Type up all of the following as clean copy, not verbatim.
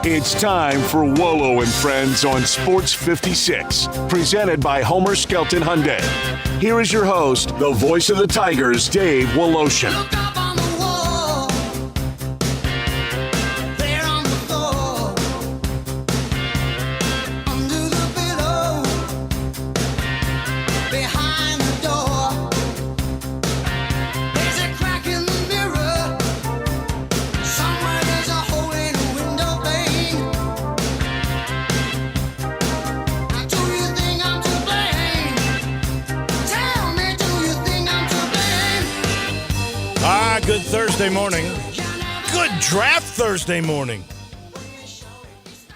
It's time for Wolo and Friends on Sports 56, presented by Homer Skelton Hyundai. Here is your host, the voice of the Tigers, Dave Woloshin. Good Thursday morning. Good draft Thursday morning.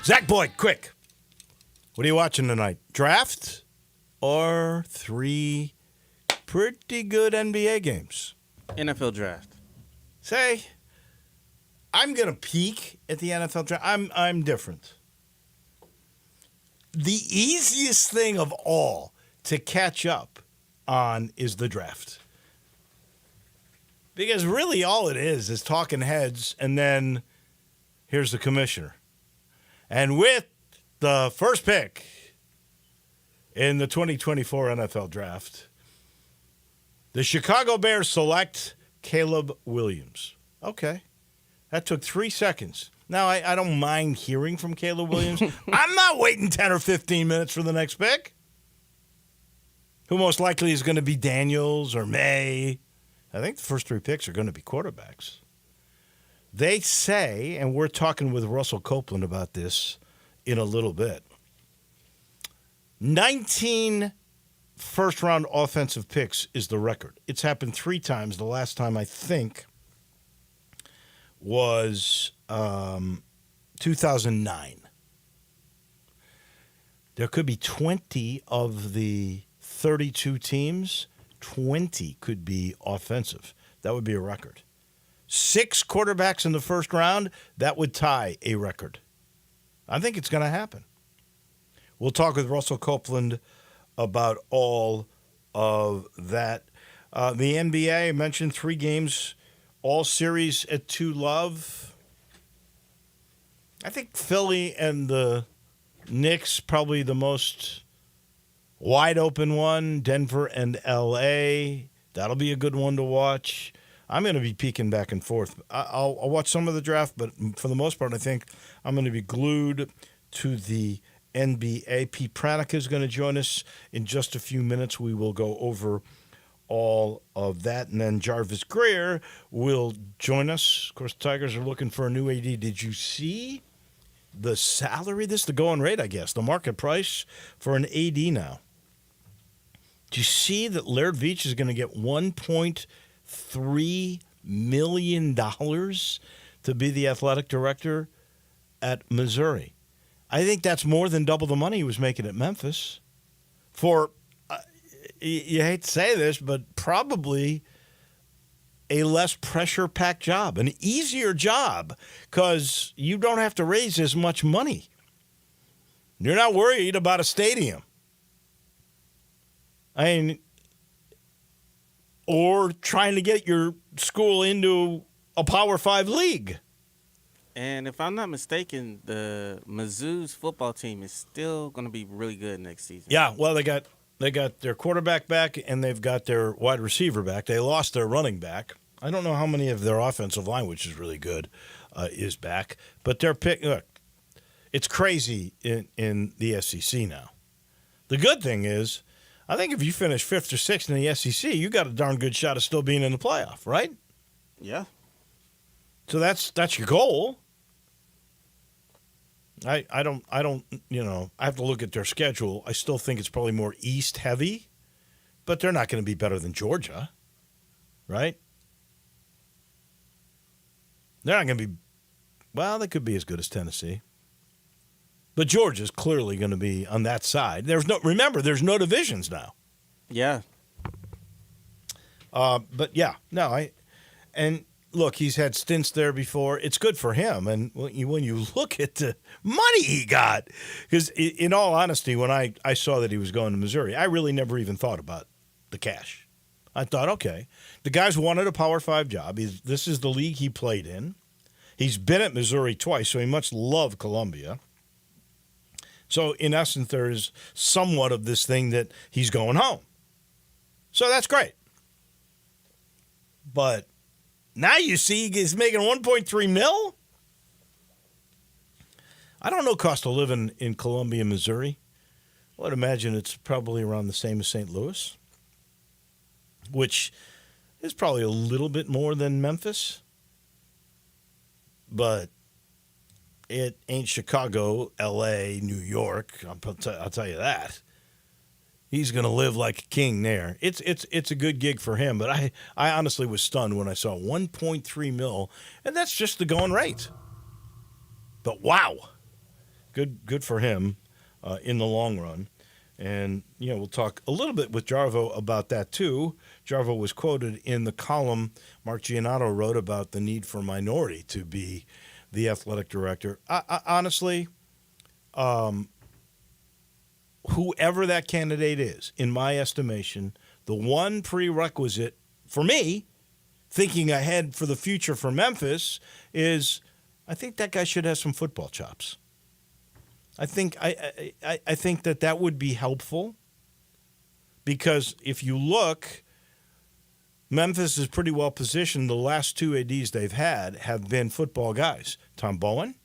Zach Boyd, quick. What are you watching tonight? Draft or three pretty good NBA games? NFL draft. Say, I'm going to peek at the NFL draft. I'm different. The easiest thing of all to catch up on is the draft. Because really all it is talking heads, and then here's the commissioner. And with the first pick in the 2024 NFL Draft, the Chicago Bears select Caleb Williams. Okay. That took 3 seconds. Now, I don't mind hearing from Caleb Williams. I'm not waiting 10 or 15 minutes for the next pick. Who most likely is going to be Daniels or May? I think the first 3 picks are going to be quarterbacks. They say, and we're talking with Russell Copeland about this in a little bit, 19 first-round offensive picks is the record. It's happened 3 times. The last time, I think, was 2009. There could be 20 of the 32 teams. 20 could be offensive. That would be a record. 6 quarterbacks in the first round, that would tie a record. I think it's going to happen. We'll talk with Russell Copeland about all of that. The NBA, I mentioned 3 games, all series at 2-love. I think Philly and the Knicks probably the most wide open one, Denver and L.A. That'll be a good one to watch. I'm going to be peeking back and forth. I'll watch some of the draft, but for the most part, I think I'm going to be glued to the NBA. Pete Pranica is going to join us in just a few minutes. We will go over all of that, and then Jarvis Greer will join us. Of course, the Tigers are looking for a new AD. Did you see the salary? This is the going rate, I guess, the market price for an AD now. Do you see that Laird Veach is going to get $1.3 million to be the athletic director at Missouri? I think that's more than double the money he was making at Memphis for, you hate to say this, but probably a less pressure-packed job, an easier job, because you don't have to raise as much money. You're not worried about a stadium. I mean, or trying to get your school into a Power 5 league. And if I'm not mistaken, the Mizzou's football team is still going to be really good next season. Yeah, well, they got their quarterback back, and they've got their wide receiver back. They lost their running back. I don't know how many of their offensive line, which is really good, is back. But their pick, look, it's crazy in the SEC now. The good thing is, I think if you finish 5th or 6th in the SEC, you got a darn good shot of still being in the playoff, right? Yeah. So that's your goal. I don't, I have to look at their schedule. I still think it's probably more East heavy, but they're not going to be better than Georgia, right? They're not going to be, well, they could be as good as Tennessee. But Georgia's clearly going to be on that side. Remember, there's no divisions now. Yeah. But yeah, no, and look, he's had stints there before. It's good for him. And when you look at the money he got, because in all honesty, when I saw that he was going to Missouri, I really never even thought about the cash. I thought, okay, the guy's wanted a Power 5 job. This is the league he played in. He's been at Missouri twice, so he must love Columbia. So, in essence, there is somewhat of this thing that he's going home. So that's great. But now you see he's making $1.3 million. I don't know cost of living in Columbia, Missouri. I would imagine it's probably around the same as St. Louis, which is probably a little bit more than Memphis. But it ain't Chicago, L.A., New York. I'll tell you that. He's going to live like a king there. It's a good gig for him, but I honestly was stunned when I saw $1.3 million, and that's just the going rate. But wow, good for him in the long run. And, we'll talk a little bit with Jarvo about that, too. Jarvo was quoted in the column Mark Giannotto wrote about the need for a minority to be the athletic director. Honestly, whoever that candidate is, in my estimation, the one prerequisite for me, thinking ahead for the future for Memphis, is I think that guy should have some football chops. I think that would be helpful, because if you look, Memphis is pretty well positioned. The last two ADs they've had have been football guys. Tom Bowen,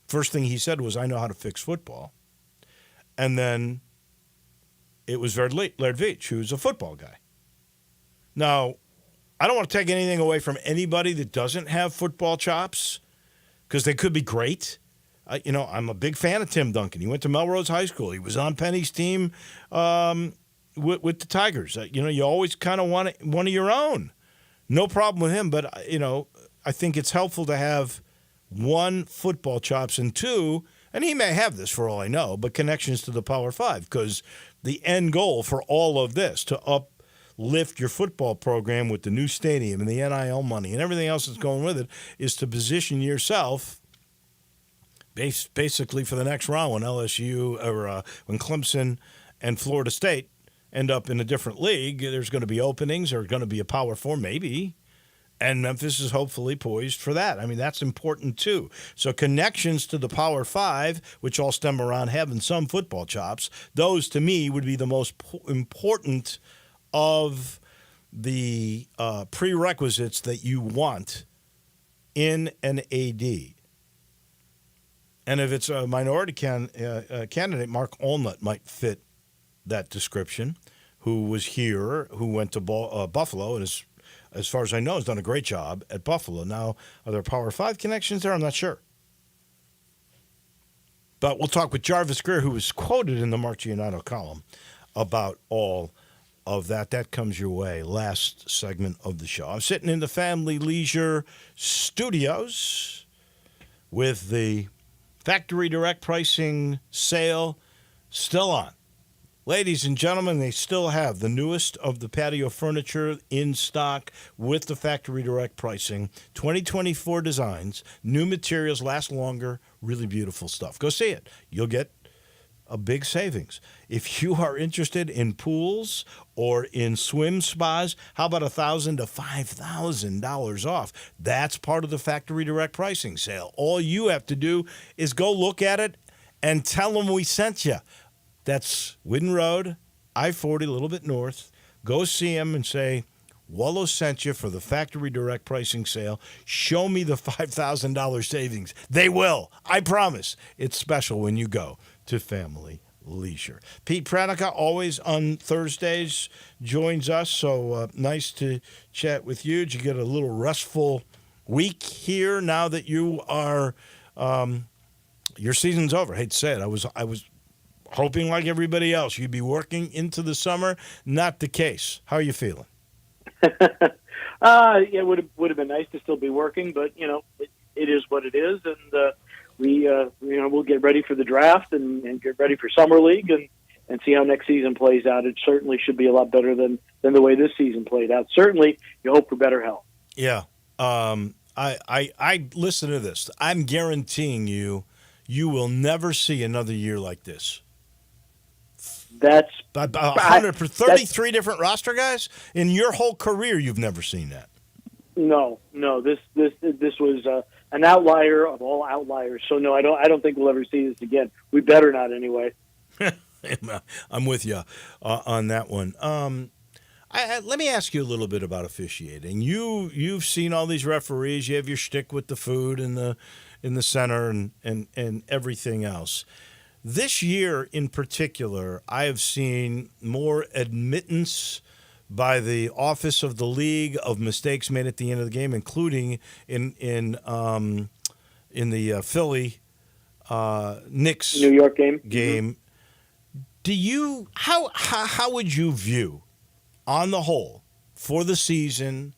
first thing he said was, I know how to fix football. And then it was Laird Veach, who's a football guy. Now, I don't want to take anything away from anybody that doesn't have football chops, because they could be great. I'm a big fan of Tim Duncan. He went to Melrose High School. He was on Penny's team with the Tigers. You always kind of want one of your own. No problem with him, but, I think it's helpful to have one, football chops, and two, and he may have this for all I know, but connections to the Power Five, because the end goal for all of this, to uplift your football program with the new stadium and the NIL money and everything else that's going with it, is to position yourself basically for the next round when LSU or when Clemson and Florida State end up in a different league. There's going to be openings. There's going to be a Power Four, maybe. And Memphis is hopefully poised for that. I mean, that's important too. So connections to the Power Five, which all stem around having some football chops, those to me would be the most important of the prerequisites that you want in an AD. And if it's a minority candidate, Mark Olnett might fit that description, who was here, who went to Buffalo, and as far as I know, has done a great job at Buffalo. Now, are there Power 5 connections there? I'm not sure. But we'll talk with Jarvis Greer, who was quoted in the Mark Giannotto column, about all of that. That comes your way. Last segment of the show. I'm sitting in the Family Leisure Studios with the Factory Direct Pricing sale still on. Ladies and gentlemen, they still have the newest of the patio furniture in stock with the Factory Direct Pricing. 2024 designs, new materials, last longer, really beautiful stuff. Go see it. You'll get a big savings. If you are interested in pools or in swim spas, how about $1,000 to $5,000 off? That's part of the Factory Direct Pricing sale. All you have to do is go look at it and tell them we sent you. That's Whidden Road, I-40, a little bit north. Go see them and say, Wolo sent you for the Factory Direct Pricing sale. Show me the $5,000 savings. They will. I promise. It's special when you go to Family Leisure. Pete Pranica, always on Thursdays, joins us. So nice to chat with you. Did you get a little restful week here now that you are your season's over? I hate to say it. I was hoping, like everybody else, you'd be working into the summer. Not the case. How are you feeling? It would have been nice to still be working, but it is what it is, and we'll get ready for the draft and get ready for summer league and see how next season plays out. It certainly should be a lot better than the way this season played out. Certainly, you hope for better health. Yeah. I listen to this. I'm guaranteeing you will never see another year like this. That's 33 different roster guys in your whole career. You've never seen that. No. This was an outlier of all outliers. So no, I don't think we'll ever see this again. We better not anyway. I'm with you on that one. Let me ask you a little bit about officiating. You've seen all these referees. You have your shtick with the food in the center and everything else. This year in particular, I have seen more admittance by the office of the league of mistakes made at the end of the game, including in the Philly Knicks New York game. Mm-hmm. Do you how would you view, on the whole, for the season,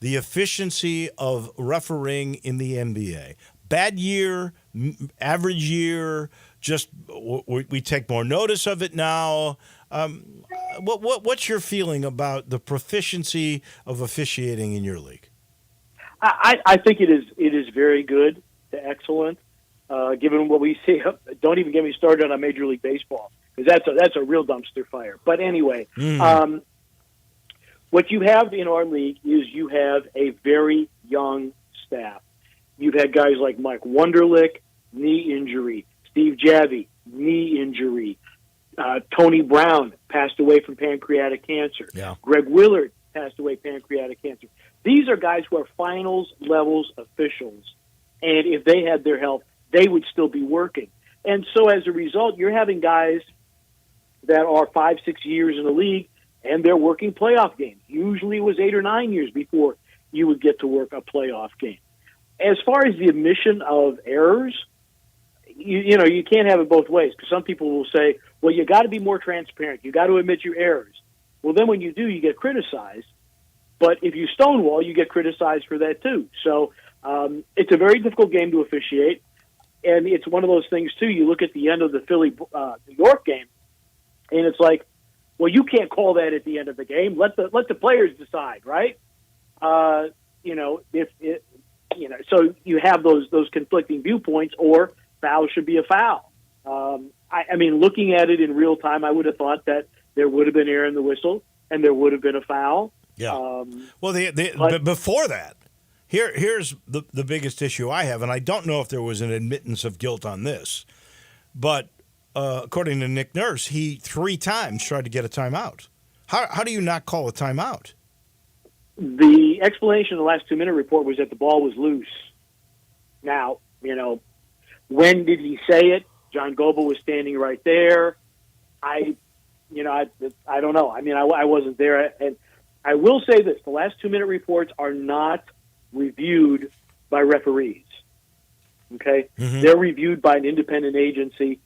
the efficiency of refereeing in the NBA? Bad year, average year, just we take more notice of it now. What's your feeling about the proficiency of officiating in your league? I think it is very good to excellent, given what we see. Don't even get me started on Major League Baseball, because that's a real dumpster fire. But anyway, what you have in our league is you have a very young staff. You've had guys like Mike Wunderlich, knee injury. Steve Javie, knee injury. Tony Brown passed away from pancreatic cancer. Yeah. Greg Willard passed away pancreatic cancer. These are guys who are finals levels officials, and if they had their help, they would still be working. And so as a result, you're having guys that are 5-6 years in the league, and they're working playoff games. Usually it was 8 or 9 years before you would get to work a playoff game. As far as the admission of errors, you know, you can't have it both ways, because some people will say, well, you got to be more transparent. You got to admit your errors. Well, then when you do, you get criticized. But if you stonewall, you get criticized for that too. So it's a very difficult game to officiate, and it's one of those things too. You look at the end of the Philly New York game, and it's like, well, you can't call that at the end of the game. Let the players decide, right? So you have those conflicting viewpoints, or foul should be a foul. I mean, looking at it in real time, I would have thought that there would have been air in the whistle and there would have been a foul. Yeah. But before that, here's the biggest issue I have, and I don't know if there was an admittance of guilt on this, but according to Nick Nurse, he 3 times tried to get a timeout. How do you not call a timeout? The explanation in the last 2-minute report was that the ball was loose. Now, when did he say it? John Goble was standing right there. I don't know. I mean, I wasn't there. And I will say this: the last 2-minute reports are not reviewed by referees. Okay, They're reviewed by an independent agency,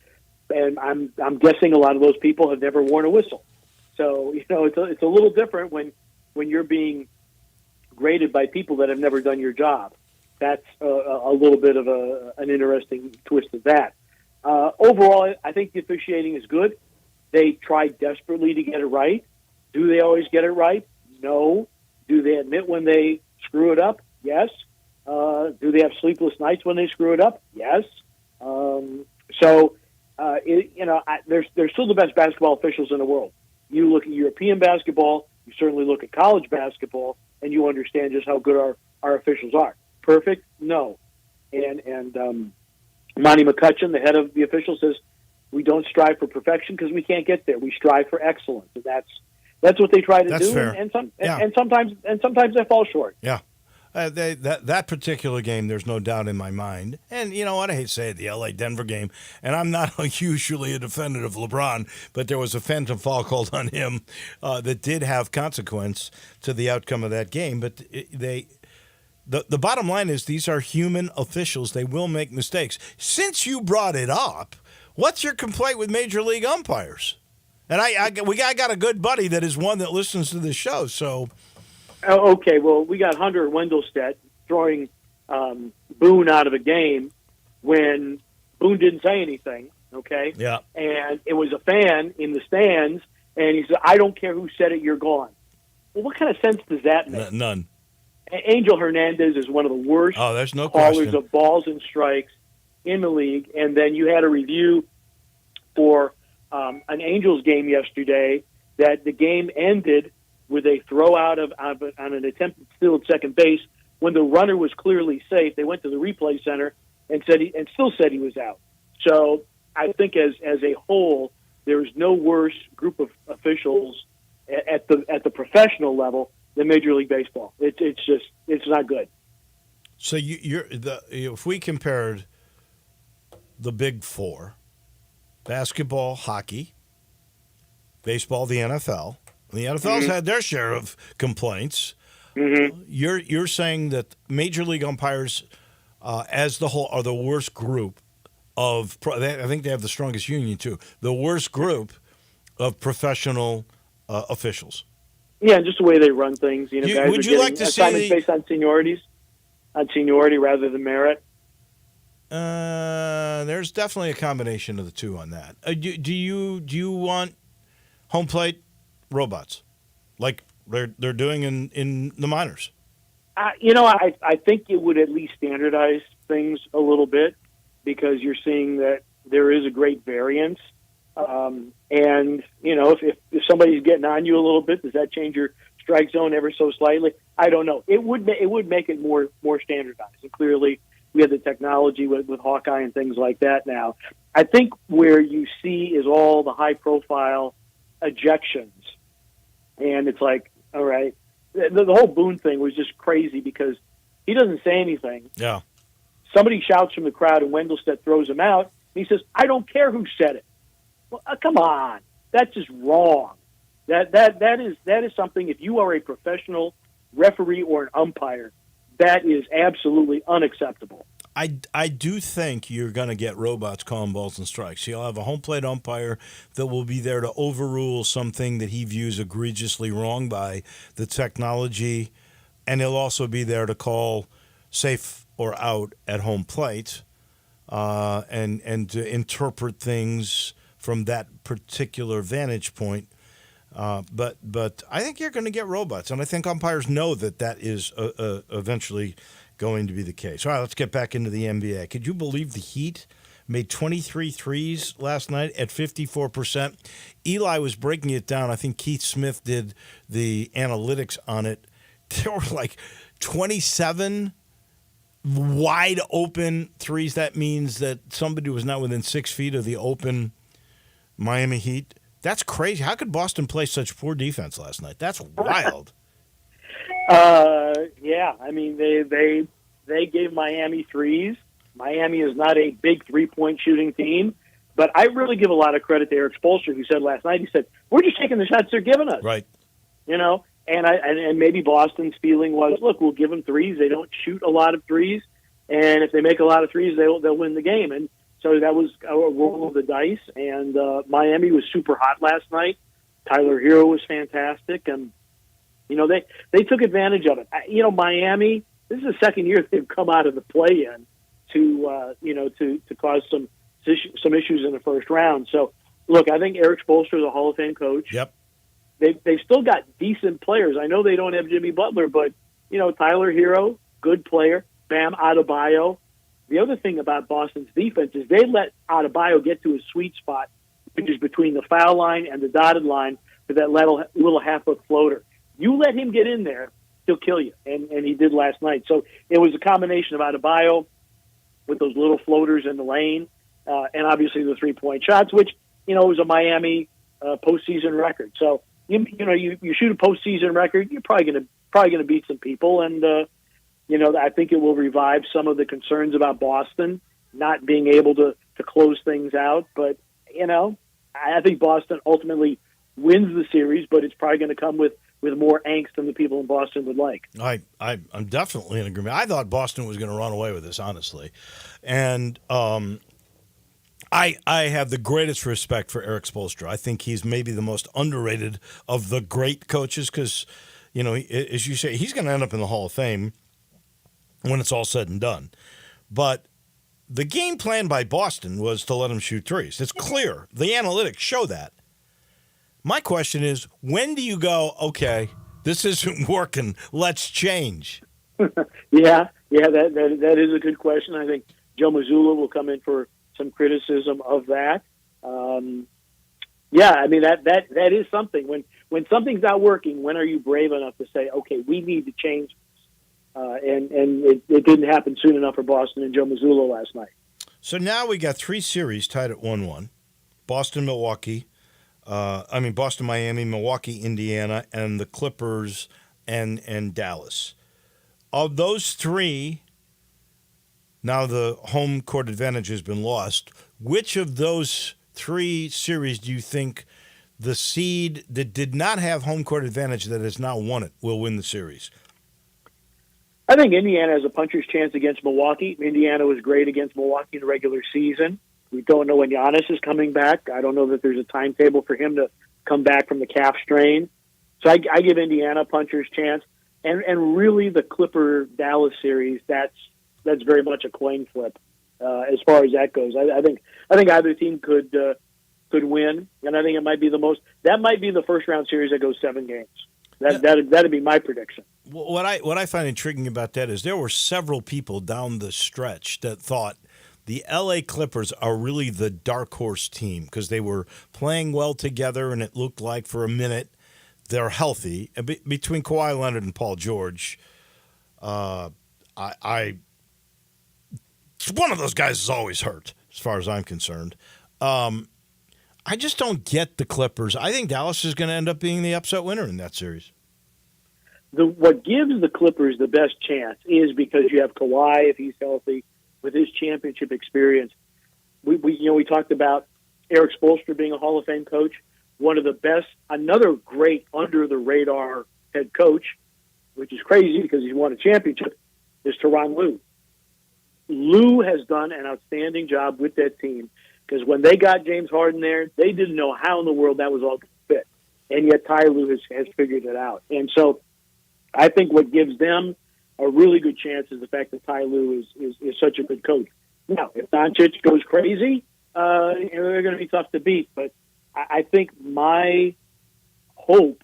and I'm guessing a lot of those people have never worn a whistle. So it's a little different when you're being graded by people that have never done your job. That's a little bit of an interesting twist of that. Overall, I think the officiating is good. They try desperately to get it right. Do they always get it right? No. Do they admit when they screw it up? Yes. Do they have sleepless nights when they screw it up? Yes. They're still the best basketball officials in the world. You look at European basketball, you certainly look at college basketball, and you understand just how good our officials are. Perfect? No. And Monty McCutcheon, the head of the officials, says we don't strive for perfection because we can't get there. We strive for excellence, and that's what they try to that's do. Fair. And sometimes they fall short. Yeah. That particular game, there's no doubt in my mind. And you know what? I hate to say it, the LA-Denver game, and I'm not usually a defender of LeBron, but there was a phantom foul called on him that did have consequence to the outcome of that game. But the bottom line is these are human officials. They will make mistakes. Since you brought it up, what's your complaint with Major League umpires? And I got a good buddy that is one that listens to the show, so... Okay, well, we got Hunter Wendelstedt throwing Boone out of a game when Boone didn't say anything, okay? Yeah. And it was a fan in the stands, and he said, I don't care who said it, you're gone. Well, what kind of sense does that make? None. Angel Hernandez is one of the worst there's no callers question. of balls and strikes in the league. And then you had a review for an Angels game yesterday that the game ended with a throw out on an attempted steal at second base, when the runner was clearly safe, they went to the replay center and still said he was out. So I think as a whole, there's no worse group of officials at the professional level than Major League Baseball. It's not good. So if we compared the big four, basketball, hockey, baseball, the NFL Mm-hmm. had their share of complaints. Mm-hmm. You're saying that Major League umpires, as the whole, are the worst group of. I think they have the strongest union too. The worst group of professional officials. Yeah, just the way they run things. Guys would are you like getting to see assignments based on seniority rather than merit. There's definitely a combination of the two on that. Do you want home plate robots like they're doing in the minors? I think it would at least standardize things a little bit because you're seeing that there is a great variance. And if somebody's getting on you a little bit, does that change your strike zone ever so slightly? I don't know. It would make it more standardized. And clearly, we have the technology with Hawkeye and things like that now. I think where you see is all the high profile ejections, and it's like, all right, the whole Boone thing was just crazy because he doesn't say anything. Yeah. Somebody shouts from the crowd, and Wendelstedt throws him out. And he says, "I don't care who said it." Well, come on, that's just wrong. That is something. If you are a professional referee or an umpire, that is absolutely unacceptable. I do think you're going to get robots calling balls and strikes. You'll have a home plate umpire that will be there to overrule something that he views egregiously wrong by the technology, and he'll also be there to call safe or out at home plate and to interpret things from that particular vantage point. But I think you're going to get robots, and I think umpires know that is eventually going to be the case. All right, let's get back into the NBA. Could you believe the Heat made 23 threes last night at 54%? Eli was breaking it down. I think Keith Smith did the analytics on it. There were like 27 wide open threes. That means that somebody was not within 6 feet of the open Miami Heat. That's crazy. How could Boston play such poor defense last night? That's wild. Yeah. I mean, they gave Miami threes. Miami is not a big 3-point shooting team, but I really give a lot of credit to Eric Spoelstra, who said last night, he said, "We're just taking the shots they're giving us." Right. And maybe Boston's feeling was, look, we'll give them threes. They don't shoot a lot of threes, and if they make a lot of threes, they'll win the game. And so that was a roll of the dice, and Miami was super hot last night. Tyler Hero was fantastic, and they took advantage of it. Miami, this is the second year they've come out of the play-in to cause some issues in the first round. So, look, I think Eric Spoelstra is a Hall of Fame coach. Yep. They've still got decent players. I know they don't have Jimmy Butler, but Tyler Hero, good player. Bam Adebayo. The other thing about Boston's defense is they let Adebayo get to his sweet spot, which is between the foul line and the dotted line for that little half-foot floater. You let him get in there, he'll kill you, and he did last night. So it was a combination of Adebayo with those little floaters in the lane, and obviously the 3-point shots, which was a Miami postseason record. So you shoot a postseason record, you're probably gonna beat some people, and I think it will revive some of the concerns about Boston not being able to close things out. But I think Boston ultimately wins the series, but it's probably going to come with more angst than the people in Boston would like. I'm definitely in agreement. I thought Boston was going to run away with this, honestly. And I have the greatest respect for Eric Spoelstra. I think he's maybe the most underrated of the great coaches because, as you say, he's going to end up in the Hall of Fame when it's all said and done. But the game plan by Boston was to let him shoot threes. It's clear. The analytics show that. My question is, when do you go, okay, this isn't working, let's change? Yeah, that is a good question. I think Joe Mazzulla will come in for some criticism of that. I mean, that is something. When something's not working, when are you brave enough to say, okay, we need to change this? and it didn't happen soon enough for Boston and Joe Mazzulla last night. So now we got 3 series tied at 1-1. Boston, Milwaukee. Boston, Miami, Milwaukee, Indiana, and the Clippers and Dallas. Of those 3, now the home court advantage has been lost. Which of those 3 series do you think the seed that did not have home court advantage that has now won it will win the series? I think Indiana has a puncher's chance against Milwaukee. Indiana was great against Milwaukee in the regular season. We don't know when Giannis is coming back. I don't know that there's a timetable for him to come back from the calf strain. So I give Indiana a puncher's chance. And really the Clipper-Dallas series, that's very much a coin flip as far as that goes. I think either team could win, and I think it might be the first round series that goes 7 games. That'd be my prediction. What I find intriguing about that is there were several people down the stretch that thought the LA Clippers are really the dark horse team because they were playing well together, and it looked like for a minute they're healthy. Between Kawhi Leonard and Paul George, one of those guys is always hurt, as far as I'm concerned. I just don't get the Clippers. I think Dallas is going to end up being the upset winner in that series. What gives the Clippers the best chance is because you have Kawhi, if he's healthy, with his championship experience. We talked about Eric Spoelstra being a Hall of Fame coach, one of the best, another great under-the-radar head coach, which is crazy because he's won a championship, is Tyronn Lue. Lue has done an outstanding job with that team because when they got James Harden there, they didn't know how in the world that was all going to fit. And yet Ty Lue has figured it out. And so I think what gives them a really good chance is the fact that Ty Lue is such a good coach. Now, if Doncic goes crazy, they're going to be tough to beat. But I think my hope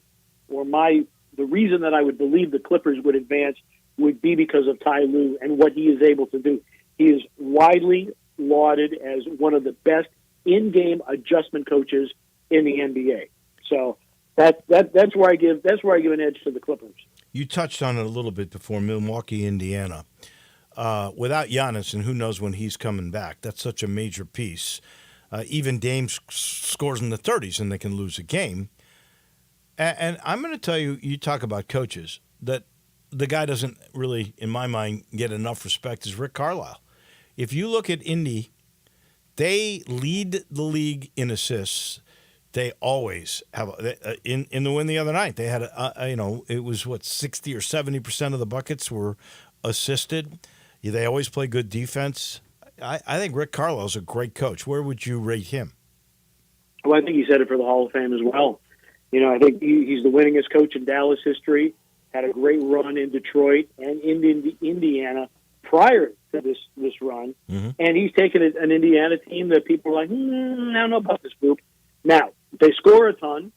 or the reason that I would believe the Clippers would advance would be because of Ty Lue and what he is able to do. He is widely lauded as one of the best in-game adjustment coaches in the NBA. So that's where I give an edge to the Clippers. You touched on it a little bit before, Milwaukee, Indiana. Without Giannis, and who knows when he's coming back, that's such a major piece. Even Dame scores in the 30s and they can lose a game. And I'm going to tell you, you talk about coaches, that the guy doesn't really, in my mind, get enough respect is Rick Carlisle. If you look at Indy, they lead the league in assists. They always have in the win the other night. They had it was 60 or 70% of the buckets were assisted. They always play good defense. I think Rick Carlisle's a great coach. Where would you rate him? Well, I think he's headed for the Hall of Fame as well. I think he's the winningest coach in Dallas history. Had a great run in Detroit and in Indiana prior to this run, and he's taken an Indiana team that people are like, I don't know about this group. Now they score a ton.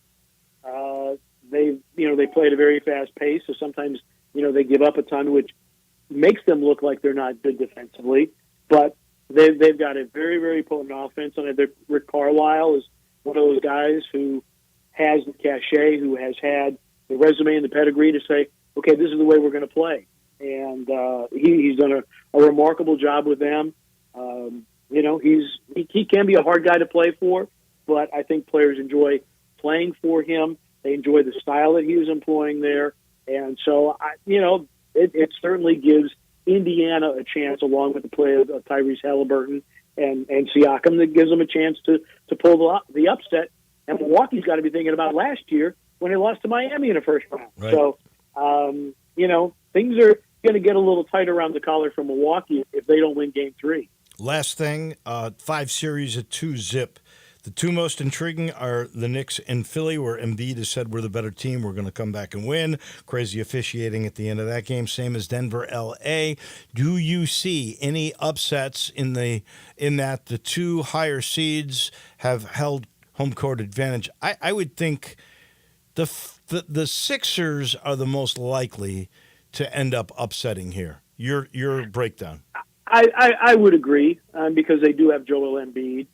They play at a very fast pace, so sometimes they give up a ton, which makes them look like they're not good defensively. But they've got a very, very potent offense, and Rick Carlisle is one of those guys who has the cachet, who has had the resume and the pedigree to say, okay, this is the way we're going to play. And he's done a remarkable job with them. He can be a hard guy to play for, but I think players enjoy playing for him. They enjoy the style that he is employing there. And so, it certainly gives Indiana a chance, along with the play of Tyrese Halliburton and Siakam, that gives them a chance to pull the upset. And Milwaukee's got to be thinking about last year when they lost to Miami in the first round. Right. So, things are going to get a little tight around the collar for Milwaukee if they don't win Game 3. Last thing, 5 series at 2-zip. The 2 most intriguing are the Knicks and Philly, where Embiid has said we're the better team. We're going to come back and win. Crazy officiating at the end of that game. Same as Denver, L.A. Do you see any upsets in that the 2 higher seeds have held home court advantage? I would think the Sixers are the most likely to end up upsetting here. Your breakdown. I would agree because they do have Joel Embiid.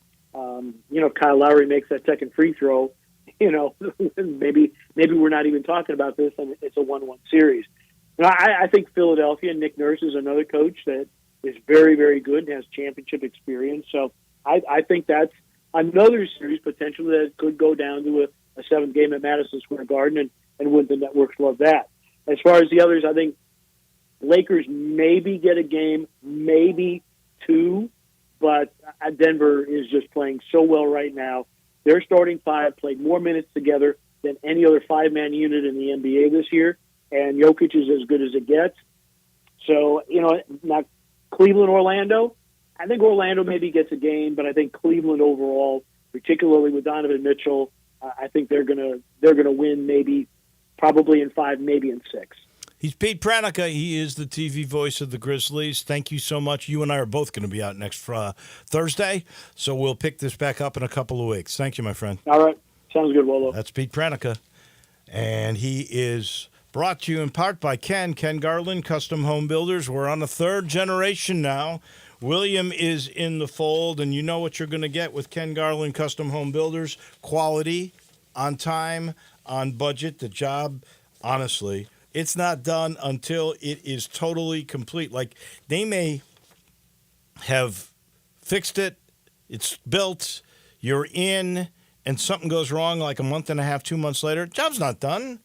If Kyle Lowry makes that second free throw, maybe we're not even talking about this, and it's a 1-1 series. I think Philadelphia, Nick Nurse is another coach that is very, very good and has championship experience. So I think that's another series potentially that could go down to a seventh game at Madison Square Garden, and would the networks love that. As far as the others, I think Lakers maybe get a game, maybe two, but Denver is just playing so well right now. Their starting five played more minutes together than any other five-man unit in the NBA this year, and Jokic is as good as it gets. So, now Cleveland, Orlando, I think Orlando maybe gets a game, but I think Cleveland overall, particularly with Donovan Mitchell, I think they're gonna win probably in 5, maybe in 6. He's Pete Pranica. He is the TV voice of the Grizzlies. Thank you so much. You and I are both going to be out next Thursday, so we'll pick this back up in a couple of weeks. Thank you, my friend. All right. Sounds good, Wolo. That's Pete Pranica, and he is brought to you in part by Ken Garland, Custom Home Builders. We're on the third generation now. William is in the fold, and you know what you're going to get with Ken Garland, Custom Home Builders. Quality, on time, on budget. The job, honestly, it's not done until it is totally complete. Like, they may have fixed it, it's built, you're in, and something goes wrong like a month and a half, 2 months later. Job's not done.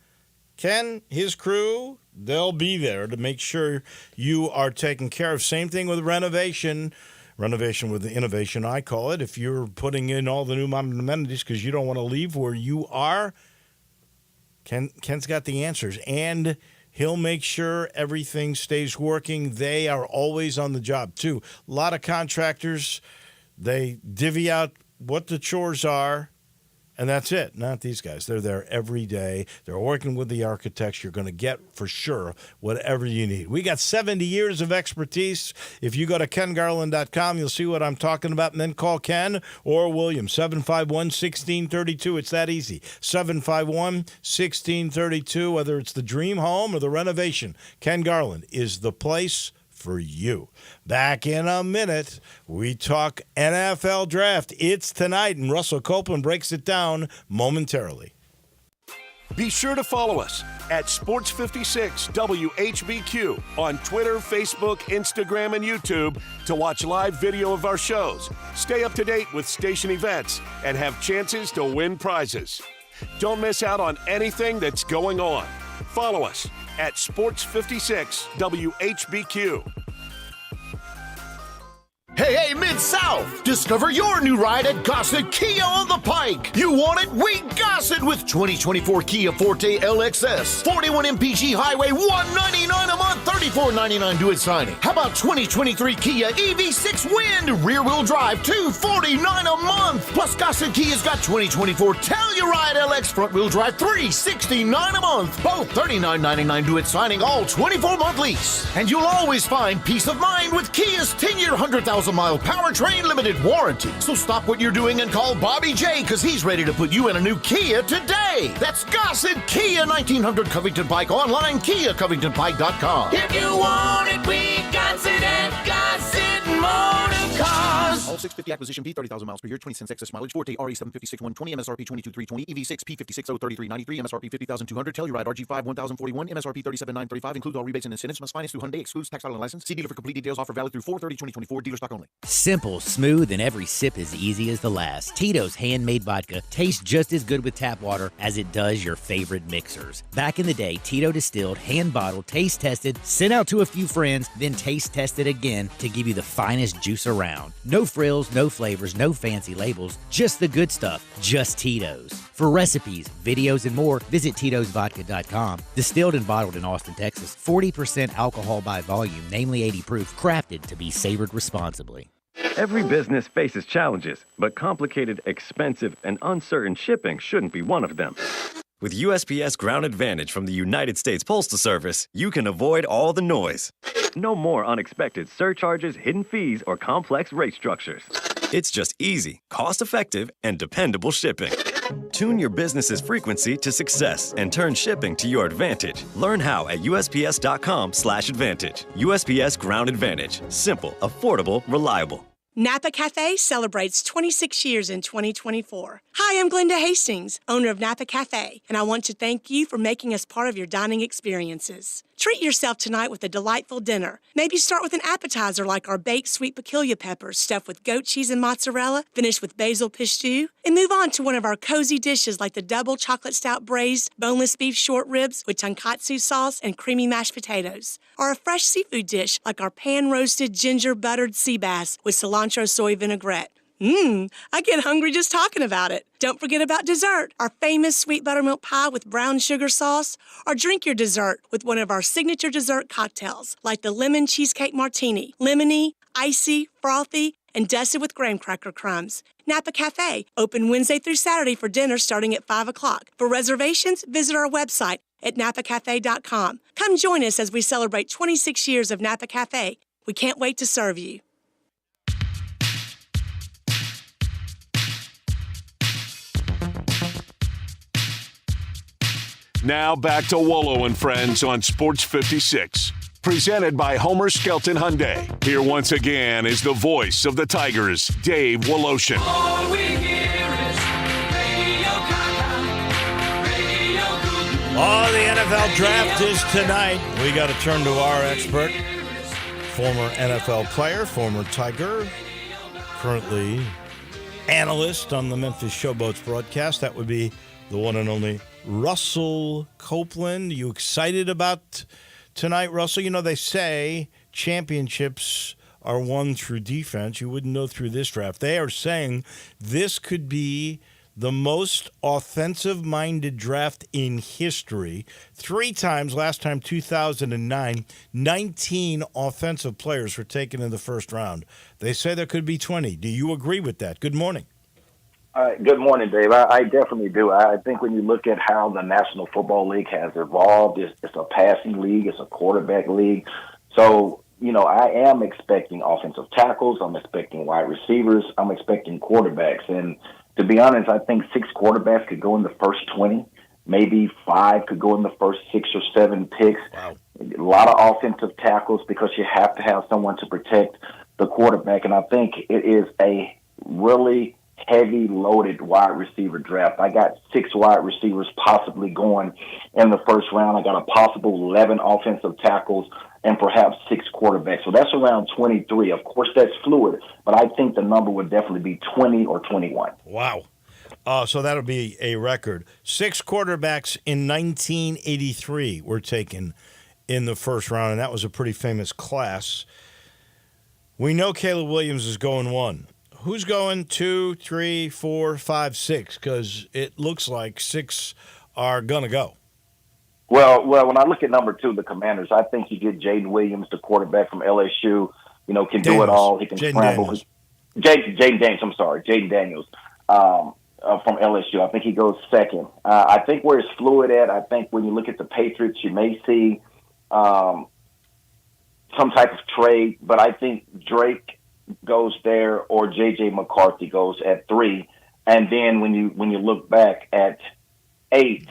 Ken, his crew, they'll be there to make sure you are taken care of. Same thing with renovation. Renovation with the innovation, I call it. If you're putting in all the new modern amenities because you don't want to leave where you are, Ken's got the answers, and he'll make sure everything stays working. They are always on the job, too. A lot of contractors, they divvy out what the chores are, and that's it. Not these guys. They're there every day. They're working with the architects. You're going to get, for sure, whatever you need. We got 70 years of expertise. If you go to kengarland.com, you'll see what I'm talking about, and then call Ken or William, 751-1632. It's that easy. 751-1632, whether it's the dream home or the renovation. Ken Garland is the place for you. Back in a minute, we talk NFL draft. It's tonight, and Russell Copeland breaks it down momentarily. Be sure to follow us at Sports56 WHBQ on Twitter, Facebook, Instagram, and YouTube to watch live video of our shows, stay up to date with station events, and have chances to win prizes. Don't miss out on anything that's going on. Follow us at Sports56 WHBQ. Hey, Mid-South! Discover your new ride at Gossett Kia on the Pike. You want it? We Gossett with 2024 Kia Forte LXS. 41 MPG Highway, $199 a month, $34.99 due at signing. How about 2023 Kia EV6 Wind, rear-wheel drive, $249 a month. Plus, Gossett Kia's got 2024 Telluride LX front-wheel drive, $369 a month. Both $39.99 due at signing, all 24-month lease. And you'll always find peace of mind with Kia's 10-year, 100,000-mile powertrain limited warranty. So stop what you're doing and call Bobby J, because he's ready to put you in a new Kia today. That's Gossett Kia, 1900 Covington Pike, online, KiaCovingtonPike.com. If you want it, we got it at Gossett Motor Cars. All 650 acquisition P, 30,000 miles per year, 20 cents excess mileage, Forte RE 756 120, MSRP 22,320, EV6 P56 03393, MSRP 50,200, Telluride RG5 1041, MSRP 37,935, includes all rebates and incentives, must finance through Hyundai, excludes tax title and license. See dealer for complete details, offer valid through 4/30/2024, dealer stock only. Simple, smooth, and every sip as easy as the last. Tito's handmade vodka tastes just as good with tap water as it does your favorite mixers. Back in the day, Tito distilled, hand-bottled, taste-tested, sent out to a few friends, then taste-tested again to give you the finest juice around. No frills, no flavors, no fancy labels, just the good stuff, just Tito's. For recipes, videos, and more, visit Tito'sVodka.com. Distilled and bottled in Austin, Texas. 40% alcohol by volume, namely 80 proof, crafted to be savored responsibly. Every business faces challenges, but complicated, expensive, and uncertain shipping shouldn't be one of them. With USPS Ground Advantage from the United States Postal Service, you can avoid all the noise. No more unexpected surcharges, hidden fees, or complex rate structures. It's just easy, cost-effective, and dependable shipping. Tune your business's frequency to success and turn shipping to your advantage. Learn how at USPS.com/advantage. USPS Ground Advantage. Simple, affordable, reliable. Napa Cafe celebrates 26 years in 2024. Hi, I'm Glenda Hastings, owner of Napa Cafe, and I want to thank you for making us part of your dining experiences. Treat yourself tonight with a delightful dinner. Maybe start with an appetizer like our baked sweet peculiar peppers stuffed with goat cheese and mozzarella, finished with basil pistou, and move on to one of our cozy dishes like the double chocolate stout braised boneless beef short ribs with tonkatsu sauce and creamy mashed potatoes, or a fresh seafood dish like our pan-roasted ginger buttered sea bass with cilantro soy vinaigrette. I get hungry just talking about it. Don't forget about dessert, our famous sweet buttermilk pie with brown sugar sauce, or drink your dessert with one of our signature dessert cocktails, like the lemon cheesecake martini, lemony, icy, frothy, and dusted with graham cracker crumbs. Napa Cafe, open Wednesday through Saturday for dinner starting at 5 o'clock. For reservations, visit our website at napacafe.com. Come join us as we celebrate 26 years of Napa Cafe. We can't wait to serve you. Now back to Wolo and Friends on Sports 56. Presented by Homer Skelton Hyundai. Here once again is the voice of the Tigers, Dave Woloshin. All we hear is Radio Gaga, Radio Goo. Oh, the NFL draft is tonight. We got to turn to our expert, former NFL player, former Tiger, currently analyst on the Memphis Showboats broadcast. That would be the one and only Russell Copeland. You excited about tonight, Russell? You know, they say championships are won through defense. You wouldn't know through this draft. They are saying this could be the most offensive-minded draft in history. 3 times, last time 2009, 19 offensive players were taken in the first round. They say there could be 20. Do you agree with that? Good morning. Good morning, Dave. I definitely do. I think when you look at how the National Football League has evolved, it's a passing league, it's a quarterback league. So, you know, I am expecting offensive tackles, I'm expecting wide receivers, I'm expecting quarterbacks. And to be honest, I think 6 quarterbacks could go in the first 20, maybe 5 could go in the first 6 or 7 picks. Wow. A lot of offensive tackles because you have to have someone to protect the quarterback. And I think it is a really heavy loaded wide receiver draft. I got 6 wide receivers possibly going in the first round. I got a possible 11 offensive tackles and perhaps 6 quarterbacks. So that's around 23. Of course, that's fluid, but I think the number would definitely be 20 or 21. Wow. So that'll be a record. 6 quarterbacks in 1983 were taken in the first round, and that was a pretty famous class. We know Caleb Williams is going 1. Who's going 2, 3, 4, 5, 6? Because it looks like 6 are going to go. Well, when I look at number 2, the Commanders, I think you get Jaden Williams, the quarterback from LSU, you know, can do it all. He can scramble. Jaden Daniels from LSU. I think he goes second. I think where it's fluid at, I think when you look at the Patriots, you may see some type of trade, but I think Drake goes there or J.J. McCarthy goes at 3. And then when you look back at 8,